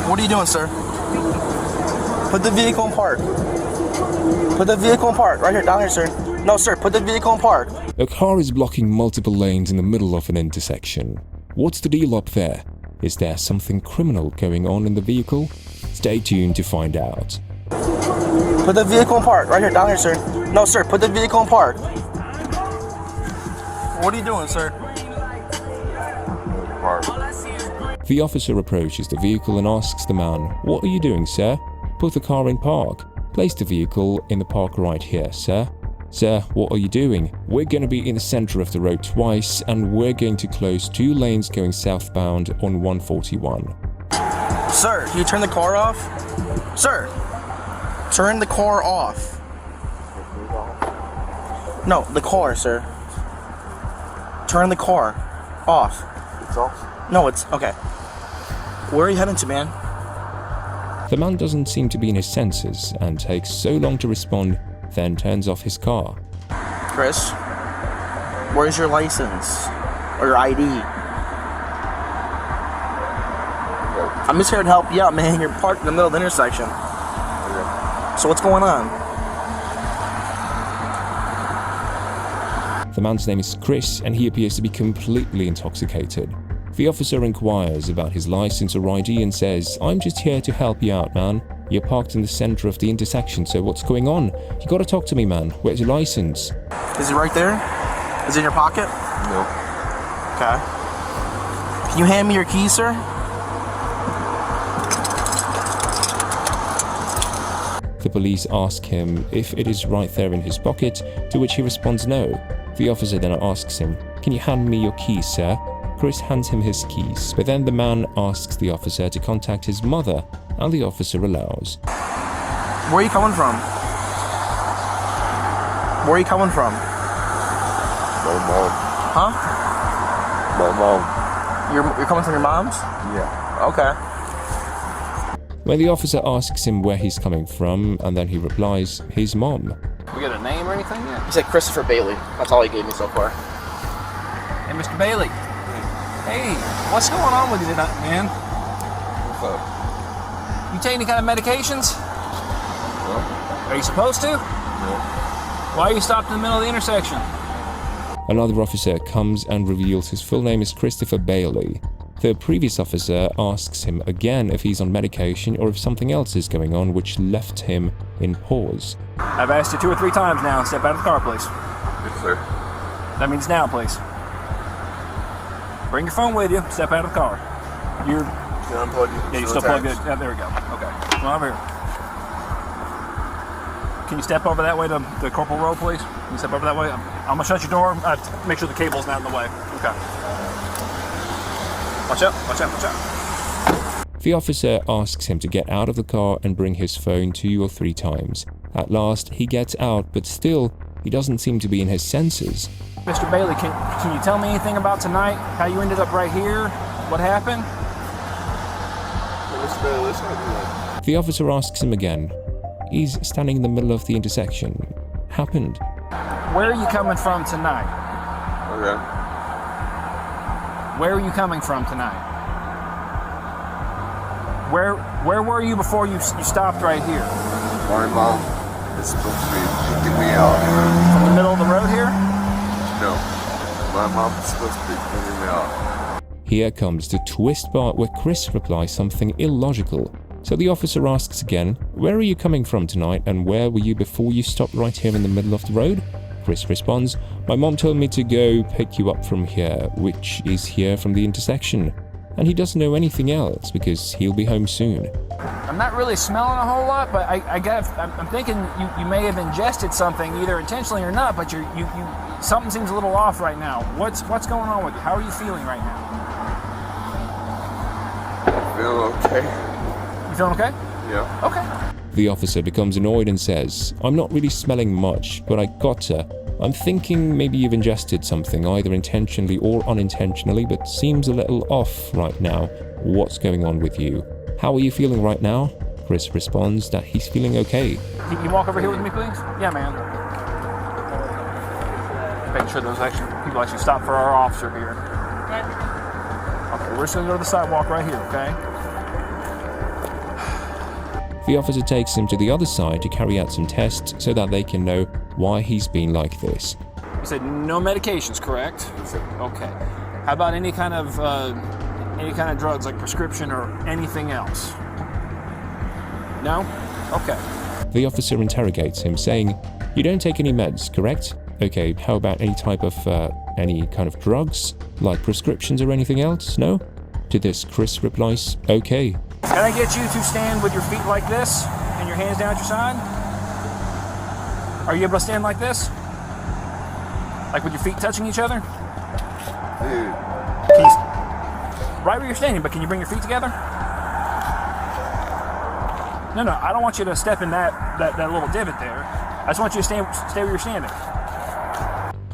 What are you doing, sir? Put the vehicle in park. Put the vehicle in park. Right here, down here, sir. No, sir, put the vehicle in park. A car is blocking multiple lanes in the middle of an intersection. What's the deal up there? Is there something criminal going on in the vehicle? Stay tuned to find out. Put the vehicle in park. Right here, down here, sir. No, sir, put the vehicle in park. What are you doing, sir? Park. The officer approaches the vehicle and asks the man, "What are you doing, sir?" "Put the car in park." "Place the vehicle in the park right here, sir." "Sir, what are you doing?" "We're going to be in the center of the road twice and we're going to close 2 lanes going southbound on 141. Sir, can you turn the car off? Sir, turn the car off. No, the car, sir. Turn the car off. It's off? No, it's okay. Where are you heading to, man? The man doesn't seem to be in his senses and takes so long to respond, then turns off his car. Chris, where's your license? Or your ID? I'm just here to help you out, man. You're parked in the middle of the intersection. So what's going on? The man's name is Chris and he appears to be completely intoxicated. The officer inquires about his license or ID and says, "I'm just here to help you out, man. You're parked in the center of the intersection, so what's going on? You gotta talk to me, man. Where's your license?" Is it right there? Is it in your pocket? No. Okay. Can you hand me your keys, sir? The police ask him if it is right there in his pocket, to which he responds no. The officer then asks him, "Can you hand me your keys, sir?" Chris hands him his keys, but then the man asks the officer to contact his mother, and the officer allows. Where are you coming from? Where are you coming from? My mom. Huh? My mom. You're coming from your mom's? Yeah. Okay. When the officer asks him where he's coming from, and then he replies, his mom. We got a name or anything yet? He said Christopher Bailey. That's all he gave me so far. Hey, Mr. Bailey. Hey, what's going on with you tonight, man? What's up? You take any kind of medications? No. Are you supposed to? No. Why are you stopped in the middle of the intersection? Another officer comes and reveals his full name is Christopher Bailey. The previous officer asks him again if he's on medication or if something else is going on, which left him in pause. I've asked you 2 or 3 times now. Step out of the car, please. Yes, sir. That means now, please. Bring your phone with you. Step out of the car. You're... Can I unplug you? Yeah, you still plugged it. Yeah, there we go. Okay. Come on over here. Can you step over that way to the Corporal Road, please? Can you step over that way? I'm going to shut your door. Make sure the cable's not in the way. Okay. Watch out. Watch out. Watch out. The officer asks him to get out of the car and bring his phone 2 or 3 times. At last, he gets out, but still, he doesn't seem to be in his senses. Mr. Bailey, can you tell me anything about tonight? How you ended up right here? What happened? Mr. Bailey, let's not do that. The officer asks him again. He's standing in the middle of the intersection. Happened. Where are you coming from tonight? Okay. Where are you coming from tonight? Where were you before you stopped right here? My mom is supposed to be picking me out. From the middle of the road here? No. My mom is supposed to be picking me out. Here comes the twist part where Chris replies something illogical. So the officer asks again, "Where are you coming from tonight and where were you before you stopped right here in the middle of the road?" Chris responds, "My mom told me to go pick you up from here, which is here from the intersection." And he doesn't know anything else because he'll be home soon. I'm not really smelling a whole lot, but I'm thinking you may have ingested something, either intentionally or not, but you something seems a little off right now. What's going on with you? How are you feeling right now? I feel okay. You feeling okay? Yeah. Okay. The officer becomes annoyed and says, "I'm not really smelling much, but I gotcha. I'm thinking maybe you've ingested something, either intentionally or unintentionally, but seems a little off right now. What's going on with you? How are you feeling right now?" Chris responds that he's feeling okay. Can you walk over here with me, please? Yeah, man. Making sure those people actually stop for our officer here. Okay, we're just gonna go to the sidewalk right here, okay? The officer takes him to the other side to carry out some tests so that they can know why he's been like this. You said no medications, correct? Okay. How about any kind of drugs, like prescription or anything else? No? Okay. The officer interrogates him, saying, "You don't take any meds, correct? Okay, how about any type of, any kind of drugs, like prescriptions or anything else? No?" To this, Chris replies, "Okay." Can I get you to stand with your feet like this and your hands down at your side? Are you able to stand like this? Like with your feet touching each other? Dude, Can you, right where you're standing, but can you bring your feet together? No, I don't want you to step in that little divot there. I just want you to stay where you're standing.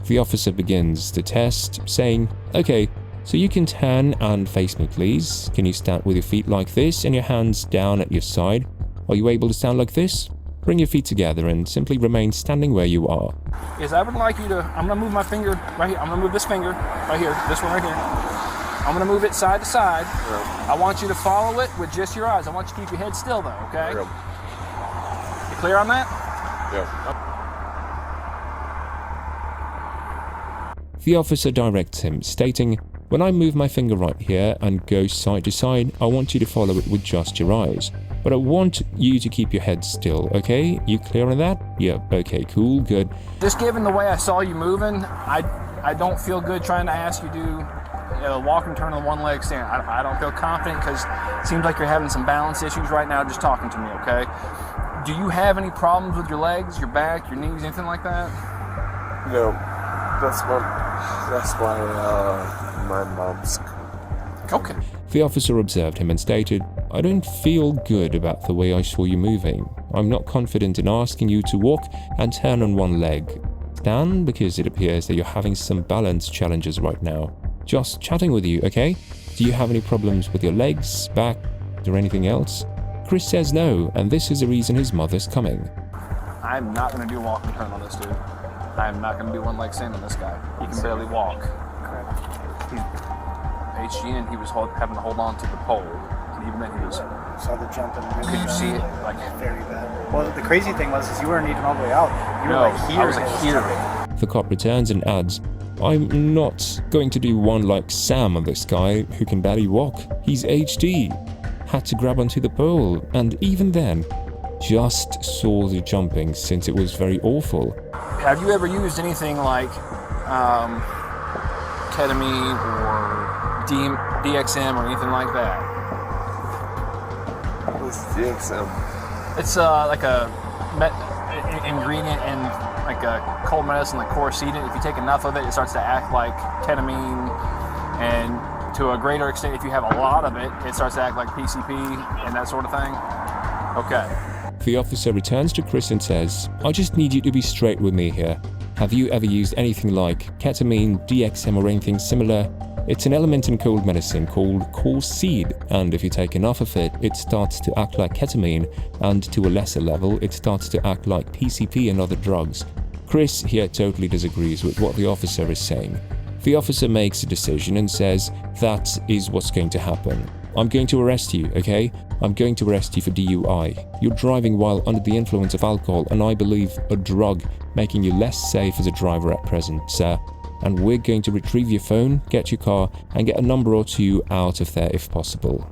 The officer begins the test, saying, "Okay, so you can turn and face me, please. Can you stand with your feet like this and your hands down at your side? Are you able to stand like this? Bring your feet together and simply remain standing where you are." Yes, I would like you to, I'm going to move my finger right here. I'm going to move this finger right here, this one right here. I'm going to move it side to side. yeah. I want you to follow it with just your eyes. I want you to keep your head still though, okay? Yeah. You clear on that? Yeah. The officer directs him, stating, "When I move my finger right here and go side to side, I want you to follow it with just your eyes. But I want you to keep your head still, okay? You clear on that? Yeah, okay, cool, good." Just given the way I saw you moving, I don't feel good trying to ask you to do walk and turn on one leg stand. I don't feel confident because it seems like you're having some balance issues right now just talking to me, okay? Do you have any problems with your legs, your back, your knees, anything like that? No, that's why my mom's. Okay. The officer observed him and stated, "I don't feel good about the way I saw you moving. I'm not confident in asking you to walk and turn on one leg. Stand, because it appears that you're having some balance challenges right now. Just chatting with you, okay? Do you have any problems with your legs, back, or anything else?" Chris says no, and this is the reason his mother's coming. I'm not going to do a walk and turn on this dude. I'm not going to do one leg stand on this guy. He can barely walk. He's HG and he was having to hold on to the pole. And even then he was... Saw the jumping. Could you see it? Like, Very bad. Well, the crazy thing was you weren't even all the way out. You were no, like here. I was like here. The cop returns and adds, "I'm not going to do one like Sam on this guy who can barely walk. He's HD. Had to grab onto the pole, and even then, just saw the jumping since it was very awful." Have you ever used anything like ketamine or DXM or anything like that? What's DXM? It's like a ingredient in like a cold medicine like Coricidin. If you take enough of it, it starts to act like ketamine, and to a greater extent, if you have a lot of it, it starts to act like PCP and that sort of thing. Okay. The officer returns to Chris and says, "I just need you to be straight with me here. Have you ever used anything like ketamine, DXM, or anything similar? It's an element in cold medicine called Coricidin, and if you take enough of it, it starts to act like ketamine, and to a lesser level, it starts to act like PCP and other drugs." Chris here totally disagrees with what the officer is saying. The officer makes a decision and says, "That is what's going to happen. I'm going to arrest you, okay? I'm going to arrest you for DUI. You're driving while under the influence of alcohol and I believe a drug, making you less safe as a driver at present, sir. And we're going to retrieve your phone, get your car, and get a number or two out of there if possible."